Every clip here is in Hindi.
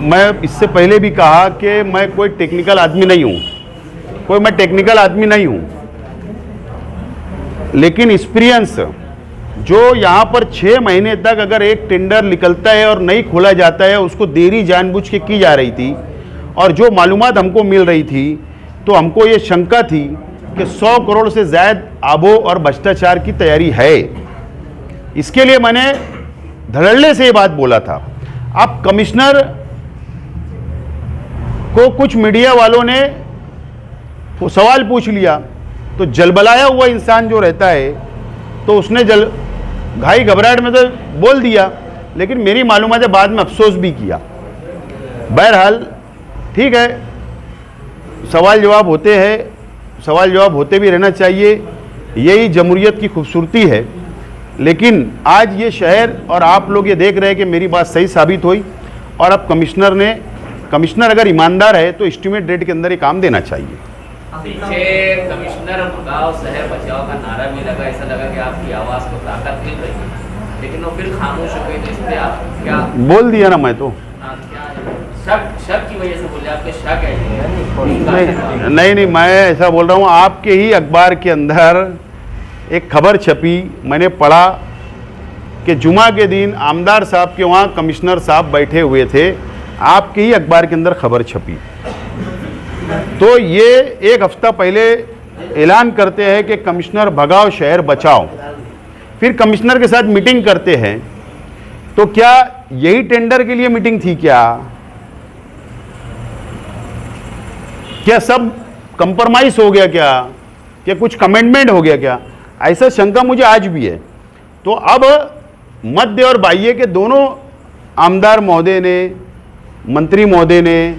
मैं इससे पहले भी कहा कि मैं कोई टेक्निकल आदमी नहीं हूँ, मैं टेक्निकल आदमी नहीं हूँ, लेकिन एक्सपीरियंस जो यहाँ पर 6 महीने तक अगर एक टेंडर निकलता है और नहीं खोला जाता है, उसको देरी जानबूझ के की जा रही थी। और जो मालूमात हमको मिल रही थी तो हमको ये शंका थी कि 100 करोड़ से ज़्यादा आबो और भ्रष्टाचार की तैयारी है। इसके लिए मैंने धड़ल्ले से ये बात बोला था। अब कमिश्नर को कुछ मीडिया वालों ने सवाल पूछ लिया तो जलबलाया हुआ इंसान जो रहता है तो उसने घाई घबराहट में तो बोल दिया, लेकिन मेरी मालूमात है बाद में अफसोस भी किया। बहरहाल ठीक है, सवाल जवाब होते हैं, सवाल जवाब होते भी रहना चाहिए, यही जमहूरियत की खूबसूरती है। लेकिन आज ये शहर और आप लोग ये देख रहे हैं कि मेरी बात सही साबित हुई। और अब कमिश्नर अगर ईमानदार है तो एस्टीमेट डेट के अंदर ये काम देना चाहिए। पीछे कमिश्नर भगाओ शहर बचाओ का नारा भी लगा, ऐसा लगा कि आपकी आवाज़ को ताकत मिल रही है, लेकिन वो फिर खामोश हो गए। तो इस पर आप क्या बोल दिया ना मैं तो, शक की वजह से बोले, आपके शक है? नहीं, मैं ऐसा बोल रहा हूँ। आपके ही अखबार के अंदर एक खबर छपी, मैंने पढ़ा कि जुमा के दिन आमदार साहब के वहाँ कमिश्नर साहब बैठे हुए थे। आपके ही अखबार के अंदर खबर छपी। तो ये एक हफ्ता पहले ऐलान करते हैं कि कमिश्नर भगाओ शहर बचाओ, फिर कमिश्नर के साथ मीटिंग करते हैं। तो क्या यही टेंडर के लिए मीटिंग थी? क्या सब कंप्रोमाइज हो गया? क्या कुछ कमेंटमेंट हो गया? क्या ऐसा शंका मुझे आज भी है। तो अब मध्य और बाह्य के दोनों आमदार महोदय ने, मंत्री महोदय ने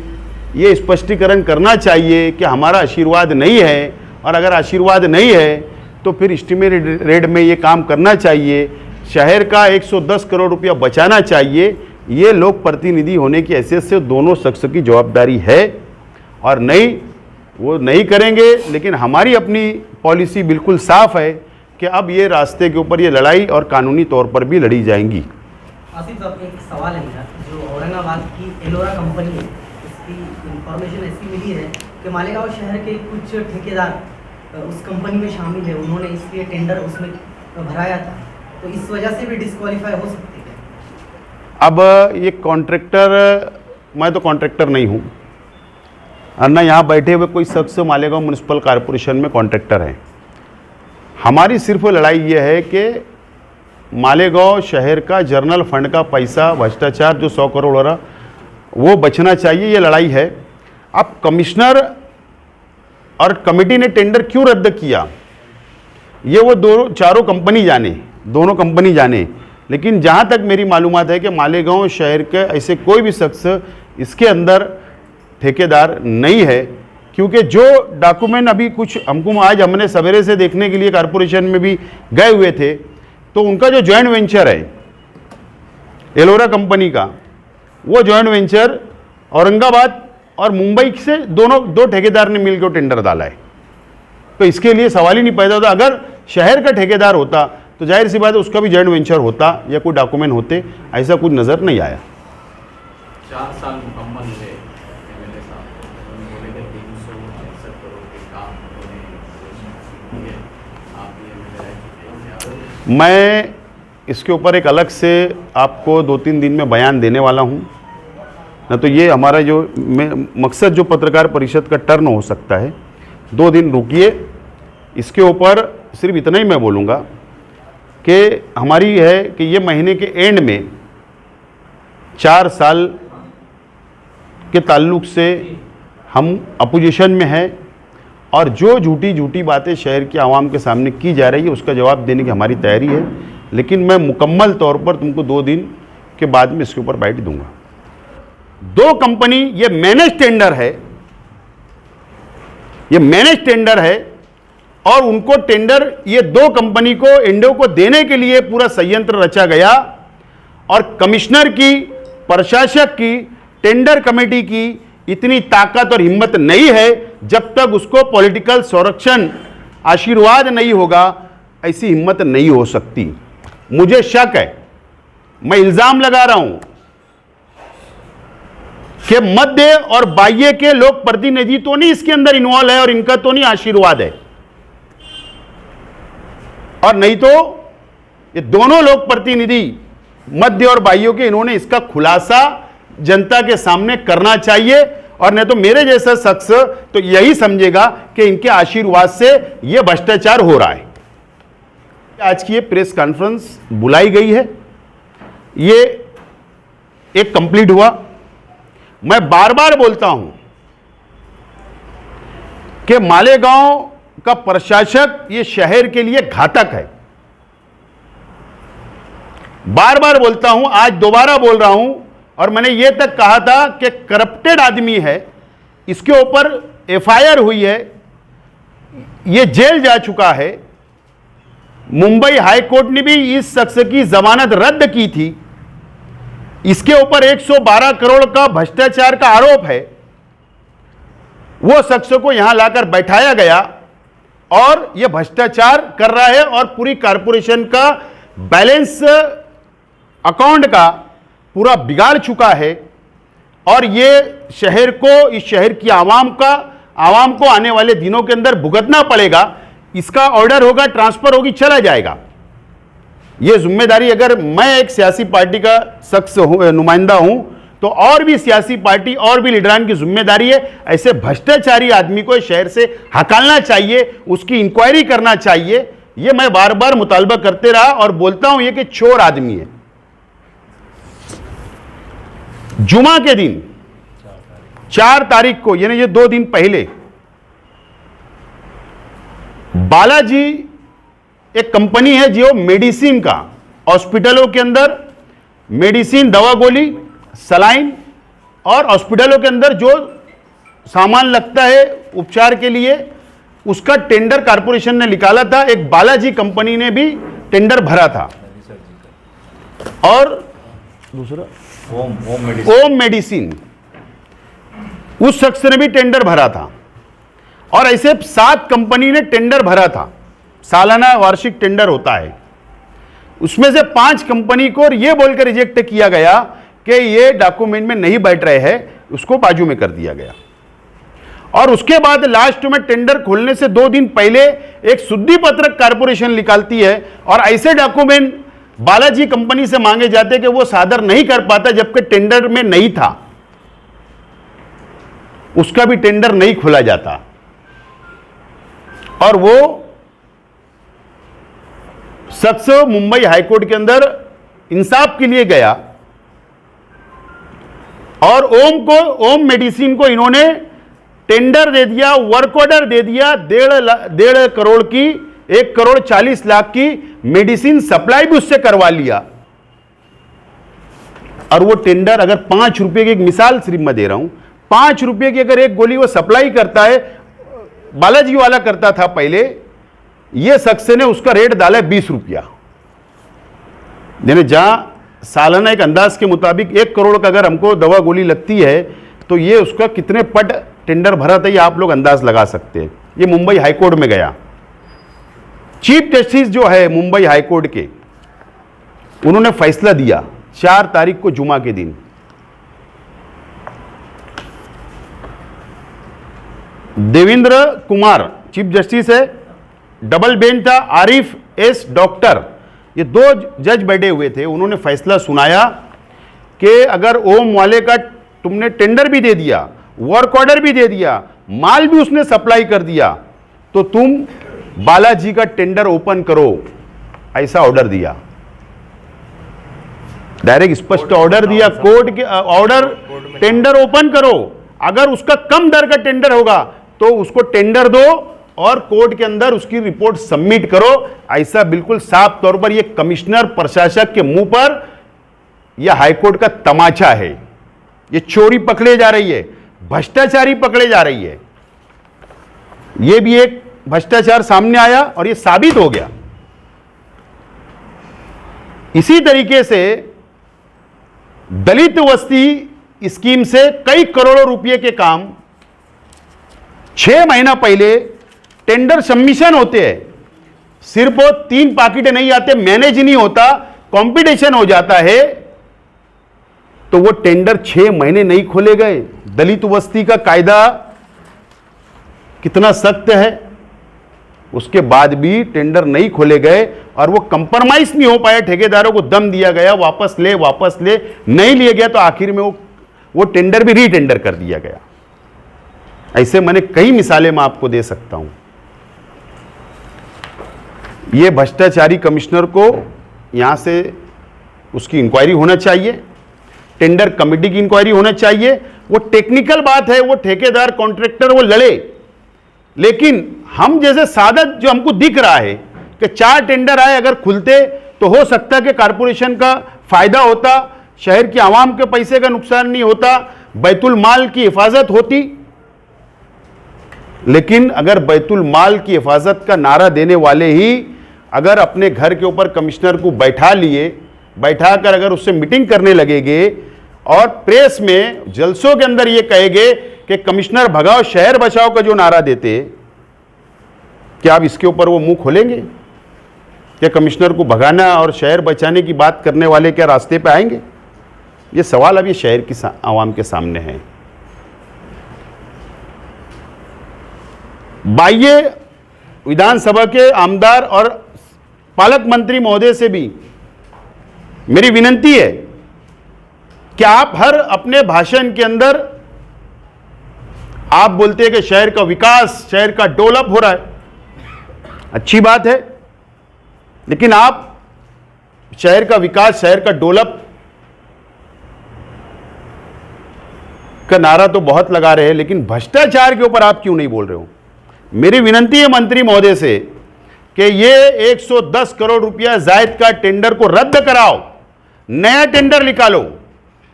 ये स्पष्टीकरण करना चाहिए कि हमारा आशीर्वाद नहीं है, और अगर आशीर्वाद नहीं है तो फिर एस्टीमेट रेट में ये काम करना चाहिए। शहर का 110 करोड़ रुपया बचाना चाहिए। ये लोक प्रतिनिधि होने की हैसियत से दोनों शख्स की जवाबदारी है, और नहीं वो नहीं करेंगे। लेकिन हमारी अपनी पॉलिसी बिल्कुल साफ है कि अब ये रास्ते के ऊपर ये लड़ाई और कानूनी तौर पर भी लड़ी जाएंगी। आसिफ साहब, एक सवाल है मेरा। जो औरंगाबाद की एलोरा कंपनी है, इसकी इंफॉर्मेशन ऐसी मिली है कि मालेगांव शहर के कुछ ठेकेदार उस कंपनी में शामिल है, उन्होंने इसलिए टेंडर उसमें भराया था, तो इस वजह से भी डिस्क्वालीफाई हो सकती है। अब ये कॉन्ट्रैक्टर, मैं तो कॉन्ट्रैक्टर नहीं हूँ, और ना यहाँ बैठे हुए कोई शख्स मालेगांव म्यूनिसिपल कॉरपोरेशन में कॉन्ट्रैक्टर है। हमारी सिर्फ लड़ाई ये है कि मालेगांव शहर का जर्नल फंड का पैसा, भ्रष्टाचार जो 100 करोड़ हो रहा, वो बचना चाहिए। ये लड़ाई है। अब कमिश्नर और कमेटी ने टेंडर क्यों रद्द किया, ये वो दोनों कंपनी जाने। लेकिन जहाँ तक मेरी मालूमात है कि मालेगांव शहर के ऐसे कोई भी शख्स इसके अंदर ठेकेदार नहीं है, क्योंकि जो डॉक्यूमेंट अभी कुछ हमने सवेरे से देखने के लिए कॉरपोरेशन में भी गए हुए थे, तो उनका जो जॉइंट वेंचर है एलोरा कंपनी का, वो जॉइंट वेंचर औरंगाबाद और मुंबई से दो ठेकेदार ने मिलकर टेंडर डाला है। तो इसके लिए सवाल ही नहीं पैदा होता। अगर शहर का ठेकेदार होता तो जाहिर सी बात है उसका भी जॉइंट वेंचर होता या कोई डॉक्यूमेंट होते, ऐसा कुछ नज़र नहीं आया। 4 साल मुकम्मल हुए एमएलए साहब, बोले थे 368 करोड़ के काम उन्होंने, आप ये मैं इसके ऊपर एक अलग से आपको 2-3 दिन में बयान देने वाला हूँ। ना तो ये हमारा जो मकसद जो पत्रकार परिषद का टर्न हो सकता है, 2 दिन रुकिए। इसके ऊपर सिर्फ इतना ही मैं बोलूँगा कि हमारी है कि ये महीने के एंड में 4 साल के ताल्लुक से हम अपोजिशन में हैं, और जो झूठी बातें शहर की आवाम के सामने की जा रही है उसका जवाब देने की हमारी तैयारी है। लेकिन मैं मुकम्मल तौर पर तुमको 2 दिन के बाद में इसके ऊपर बाइट दूंगा। 2 कंपनी, ये मैनेज टेंडर है, और उनको टेंडर ये 2 कंपनी को, इंडो को देने के लिए पूरा संयंत्र रचा गया, और कमिश्नर की, प्रशासक की, टेंडर कमेटी की इतनी ताकत और हिम्मत नहीं है, जब तक उसको पॉलिटिकल संरक्षण आशीर्वाद नहीं होगा, ऐसी हिम्मत नहीं हो सकती। मुझे शक है, मैं इल्जाम लगा रहा हूं कि मध्य और बाह्य के लोक प्रतिनिधि तो नहीं इसके अंदर इन्वॉल्व है और इनका तो नहीं आशीर्वाद है, और नहीं तो ये दोनों लोक प्रतिनिधि मध्य और बाह्यों के, इन्होंने इसका खुलासा जनता के सामने करना चाहिए, और नहीं तो मेरे जैसा शख्स तो यही समझेगा कि इनके आशीर्वाद से यह भ्रष्टाचार हो रहा है। आज की ये प्रेस कॉन्फ्रेंस बुलाई गई है, ये एक कंप्लीट हुआ। मैं बार बार बोलता हूं कि मालेगांव का प्रशासक ये शहर के लिए घातक है। बार बार बोलता हूं, आज दोबारा बोल रहा हूं, और मैंने यह तक कहा था कि करप्टेड आदमी है, इसके ऊपर एफआईआर हुई है, यह जेल जा चुका है। मुंबई हाई कोर्ट ने भी इस शख्स की जमानत रद्द की थी। इसके ऊपर 112 करोड़ का भ्रष्टाचार का आरोप है। वो शख्स को यहां लाकर बैठाया गया और यह भ्रष्टाचार कर रहा है और पूरी कारपोरेशन का बैलेंस अकाउंट का पूरा बिगाड़ चुका है, और ये शहर को, इस शहर की आवाम को आने वाले दिनों के अंदर भुगतना पड़ेगा। इसका ऑर्डर होगा, ट्रांसफर होगी, चला जाएगा। ये जिम्मेदारी अगर मैं एक सियासी पार्टी का शख्स नुमाइंदा हूं तो और भी सियासी पार्टी और भी लीडरान की जिम्मेदारी है, ऐसे भ्रष्टाचारी आदमी को शहर से हटाना चाहिए, उसकी इंक्वायरी करना चाहिए। ये मैं बार बार मुतालबा करते रहा और बोलता हूं ये कि चोर आदमी है। जुमा के दिन 4 तारीख को, यानी ये 2 दिन पहले, बालाजी एक कंपनी है जो मेडिसिन का, हॉस्पिटलों के अंदर मेडिसिन, दवा गोली, सलाइन और हॉस्पिटलों के अंदर जो सामान लगता है उपचार के लिए, उसका टेंडर कारपोरेशन ने निकाला था। एक बालाजी कंपनी ने भी टेंडर भरा था, और दूसरा ओम मेडिसिन, उस शख्स ने भी टेंडर भरा था, और ऐसे 7 कंपनी ने टेंडर भरा था। सालाना वार्षिक टेंडर होता है, उसमें से 5 कंपनी को यह बोलकर रिजेक्ट किया गया कि ये डॉक्यूमेंट में नहीं बैठ रहे हैं, उसको बाजू में कर दिया गया। और उसके बाद लास्ट में टेंडर खोलने से 2 दिन पहले एक शुद्धि पत्रक कारपोरेशन निकालती है, और ऐसे डॉक्यूमेंट बालाजी कंपनी से मांगे जाते कि वो सादर नहीं कर पाता, जबकि टेंडर में नहीं था, उसका भी टेंडर नहीं खोला जाता। और वो शख्स मुंबई हाईकोर्ट के अंदर इंसाफ के लिए गया, और ओम मेडिसिन को इन्होंने टेंडर दे दिया, वर्क ऑर्डर दे दिया, 1.5 करोड़ की, 1,40,00,000 की मेडिसिन सप्लाई भी उससे करवा लिया। और वो टेंडर अगर 5 रुपए की, एक मिसाल सिर्फ मैं दे रहा हूं, 5 रुपए की अगर एक गोली वो सप्लाई करता है, बालाजी वाला करता था पहले, ये शख्स ने उसका रेट डाला है 20 रुपया। यानी जहां सालाना एक अंदाज के मुताबिक 1 करोड़ का अगर हमको दवा गोली लगती है, तो ये उसका कितने पट टेंडर भरा था, ये आप लोग अंदाज लगा सकते हैं। ये मुंबई हाईकोर्ट में गया। चीफ जस्टिस जो है मुंबई हाईकोर्ट के, उन्होंने फैसला दिया 4 तारीख को, जुमा के दिन। देवेंद्र कुमार चीफ जस्टिस है, डबल बेंच था, आरिफ एस डॉक्टर, ये 2 जज बैठे हुए थे। उन्होंने फैसला सुनाया कि अगर ओम वाले का तुमने टेंडर भी दे दिया, वर्क ऑर्डर भी दे दिया, माल भी उसने सप्लाई कर दिया, तो तुम बालाजी का टेंडर ओपन करो, ऐसा ऑर्डर दिया। डायरेक्ट स्पष्ट ऑर्डर दिया कोर्ट के, ऑर्डर टेंडर ओपन करो, अगर उसका कम दर का टेंडर होगा तो उसको टेंडर दो और कोर्ट के अंदर उसकी रिपोर्ट सबमिट करो। ऐसा बिल्कुल साफ तौर पर यह कमिश्नर प्रशासक के मुंह पर यह हाईकोर्ट का तमाचा है। यह चोरी पकड़े जा रही है, भ्रष्टाचारी पकड़े जा रही है। यह भी एक भ्रष्टाचार सामने आया और यह साबित हो गया। इसी तरीके से दलित वस्ती स्कीम से कई करोड़ों रुपए के काम 6 महीना पहले टेंडर सबमिशन होते हैं, सिर्फ 3 पाकिट नहीं आते, मैनेज नहीं होता, कंपटीशन हो जाता है, तो वो टेंडर 6 महीने नहीं खोले गए। दलित वस्ती का कायदा कितना सख्त है, उसके बाद भी टेंडर नहीं खोले गए और वो कंप्रोमाइज नहीं हो पाया। ठेकेदारों को दम दिया गया, वापस ले, नहीं लिया गया तो आखिर में वो टेंडर भी रीटेंडर कर दिया गया। ऐसे मैंने कई मिसालें मैं आपको दे सकता हूं। ये भ्रष्टाचारी कमिश्नर को यहां से उसकी इंक्वायरी होना चाहिए, टेंडर कमेटी की इंक्वायरी होना चाहिए। वो टेक्निकल बात है, वो ठेकेदार कॉन्ट्रैक्टर वो लड़े, लेकिन हम जैसे सादा जो हमको दिख रहा है कि 4 टेंडर आए, अगर खुलते तो हो सकता है कि कारपोरेशन का फायदा होता, शहर की आवाम के पैसे का नुकसान नहीं होता, बैतुल माल की हिफाजत होती। लेकिन अगर बैतुल माल की हिफाजत का नारा देने वाले ही अगर अपने घर के ऊपर कमिश्नर को बैठाकर अगर उससे मीटिंग करने लगेंगे और प्रेस में जलसों के अंदर ये कहेंगे कि कमिश्नर भगाओ शहर बचाओ का जो नारा देते, क्या आप इसके ऊपर वो मुंह खोलेंगे? क्या कमिश्नर को भगाना और शहर बचाने की बात करने वाले क्या रास्ते पे आएंगे? ये सवाल अब ये शहर की आवाम के सामने है। बाह्य विधानसभा के आमदार और पालक मंत्री महोदय से भी मेरी विनती है कि आप हर अपने भाषण के अंदर आप बोलते हैं कि शहर का विकास, शहर का डेवलप हो रहा है, अच्छी बात है, लेकिन आप शहर का विकास, शहर का डेवलप का नारा तो बहुत लगा रहे हैं, लेकिन भ्रष्टाचार के ऊपर आप क्यों नहीं बोल रहे हो? मेरी विनती है मंत्री महोदय से कि ये 110 करोड़ रुपया जायद का टेंडर को रद्द कराओ, नया टेंडर निकालो।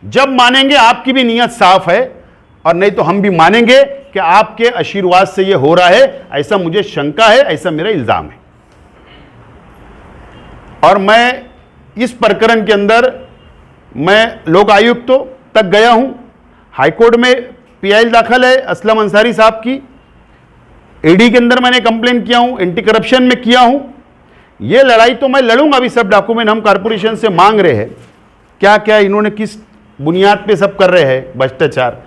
जब मानेंगे आपकी भी नीयत साफ है, और नहीं तो हम भी मानेंगे कि आपके आशीर्वाद से ये हो रहा है, ऐसा मुझे शंका है, ऐसा मेरा इल्जाम है। और मैं इस प्रकरण के अंदर मैं लोक आयुक्तों तक गया हूं, हाईकोर्ट में पीआईएल दाखिल है असलम अंसारी साहब की, ईडी के अंदर मैंने कंप्लेन किया हूं, एंटी करप्शन में किया हूं। ये लड़ाई तो मैं लड़ूंगा। अभी सब डॉक्यूमेंट हम कारपोरेशन से मांग रहे हैं, क्या क्या इन्होंने किस बुनियाद पे सब कर रहे हैं भ्रष्टाचार।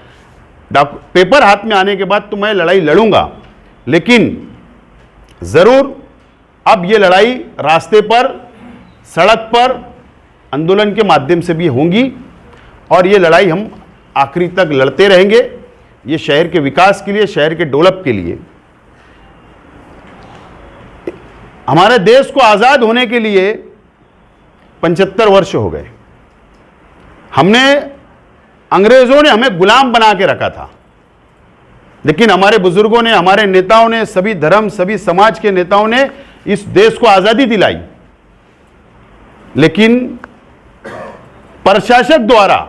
पेपर हाथ में आने के बाद तो मैं लड़ाई लड़ूंगा, लेकिन जरूर अब ये लड़ाई रास्ते पर, सड़क पर, आंदोलन के माध्यम से भी होंगी, और ये लड़ाई हम आखिरी तक लड़ते रहेंगे, ये शहर के विकास के लिए, शहर के डेवलप के लिए। हमारे देश को आजाद होने के लिए 75 वर्ष हो गए। अंग्रेजों ने हमें गुलाम बना के रखा था, लेकिन हमारे बुजुर्गों ने, हमारे नेताओं ने, सभी धर्म, सभी समाज के नेताओं ने इस देश को आजादी दिलाई। लेकिन प्रशासक द्वारा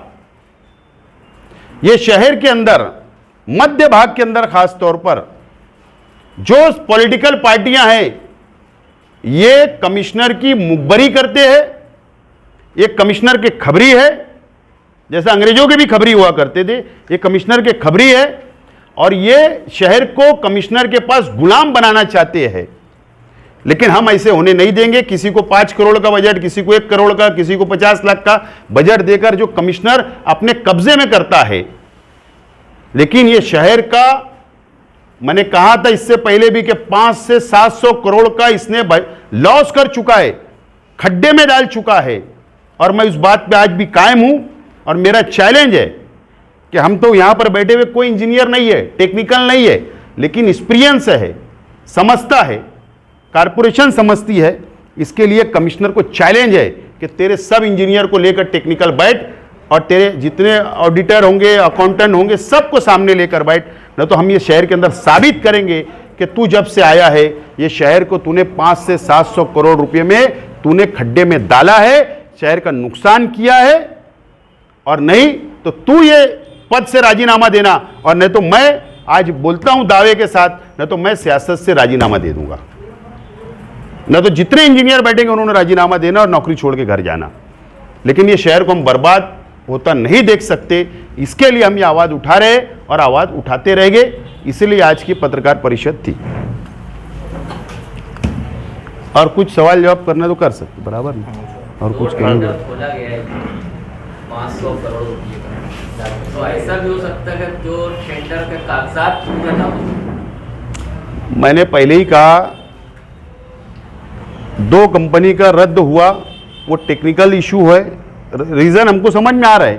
ये शहर के अंदर, मध्य भाग के अंदर खास तौर पर जो पॉलिटिकल पार्टियां हैं, ये कमिश्नर की मुखबरी करते हैं, ये कमिश्नर के खबरी है, जैसे अंग्रेजों के भी खबरी हुआ करते थे, ये कमिश्नर के खबरी है, और ये शहर को कमिश्नर के पास गुलाम बनाना चाहते हैं। लेकिन हम ऐसे होने नहीं देंगे। किसी को 5 करोड़ का बजट, किसी को 1 करोड़ का, किसी को 50 लाख का बजट देकर जो कमिश्नर अपने कब्जे में करता है, लेकिन ये शहर का, मैंने कहा था इससे पहले भी कि 500 से 700 करोड़ का इसने लॉस कर चुका है, खड्डे में डाल चुका है। और मैं उस बात पे आज भी कायम हूं, और मेरा चैलेंज है कि हम तो यहां पर बैठे हुए कोई इंजीनियर नहीं है, टेक्निकल नहीं है, लेकिन एक्सपीरियंस है, समझता है, कारपोरेशन समझती है। इसके लिए कमिश्नर को चैलेंज है कि तेरे सब इंजीनियर को लेकर टेक्निकल बैठ, और तेरे जितने ऑडिटर होंगे, अकाउंटेंट होंगे, सबको सामने लेकर बैठ, न तो हम ये शहर के अंदर साबित करेंगे कि तू जब से आया है, ये शहर को तूने 500 से 700 करोड़ रुपए में तूने खड्डे में डाला है, शहर का नुकसान किया है। और नहीं तो तू ये पद से राजीनामा देना, और नहीं तो मैं आज बोलता हूं दावे के साथ, न तो मैं सियासत से राजीनामा दे दूंगा, न तो जितने इंजीनियर बैठेंगे उन्होंने राजीनामा देना और नौकरी छोड़ के घर जाना। लेकिन ये शहर को हम बर्बाद होता नहीं देख सकते, इसके लिए हम ये आवाज उठा रहे और आवाज उठाते रहेंगे। इसलिए आज की पत्रकार परिषद थी। और कुछ सवाल जवाब करना तो कर सकते, बराबर नहीं, और कुछ खोला गया है 500 करोड़ रुपये का। तो ऐसा भी हो सकता है कि जो टेंडर के कागजात पूरे ना हो। मैंने पहले ही कहा 2 कंपनी का रद्द हुआ, वो टेक्निकल इशू है, रीज़न हमको समझ में आ रहा है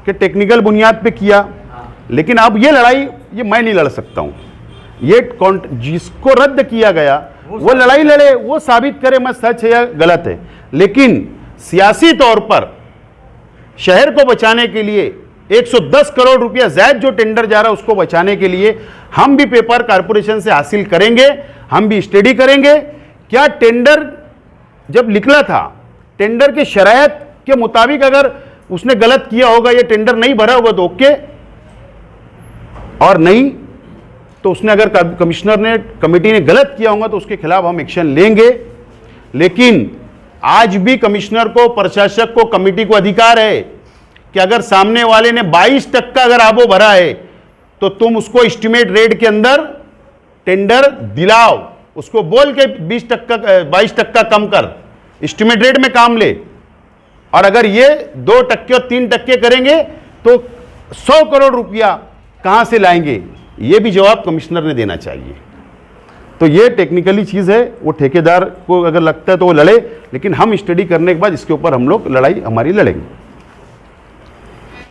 कि टेक्निकल बुनियाद पे किया, लेकिन अब ये लड़ाई ये मैं नहीं लड़ सकता हूँ। ये जिसको रद्द किया गया वो लड़ाई लड़े, वो साबित करे मैं सच है या गलत है। लेकिन सियासी तौर पर शहर को बचाने के लिए 110 करोड़ रुपया जायद जो टेंडर जा रहा है उसको बचाने के लिए हम भी पेपर कारपोरेशन से हासिल करेंगे, हम भी स्टडी करेंगे। क्या टेंडर जब निकला था, टेंडर के शरायत के मुताबिक अगर उसने गलत किया होगा, ये टेंडर नहीं भरा होगा तो ओके, और नहीं तो उसने अगर कमिश्नर ने कमेटी ने गलत किया होगा तो उसके खिलाफ हम एक्शन लेंगे। लेकिन आज भी कमिश्नर को, प्रशासक को, कमेटी को अधिकार है कि अगर सामने वाले ने 22% अगर आबो भरा है तो तुम उसको एस्टिमेट रेट के अंदर टेंडर दिलाओ, उसको बोल के 22% कम कर, एस्टिमेट रेट में काम ले। और अगर ये 2% और 3% करेंगे तो 100 करोड़ रुपया कहां से लाएंगे, ये भी जवाब कमिश्नर ने देना चाहिए। तो ये टेक्निकली चीज़ है, वो ठेकेदार को अगर लगता है तो वो लड़े, लेकिन हम स्टडी करने के बाद इसके ऊपर हम लोग लड़ाई हमारी लड़ेंगे।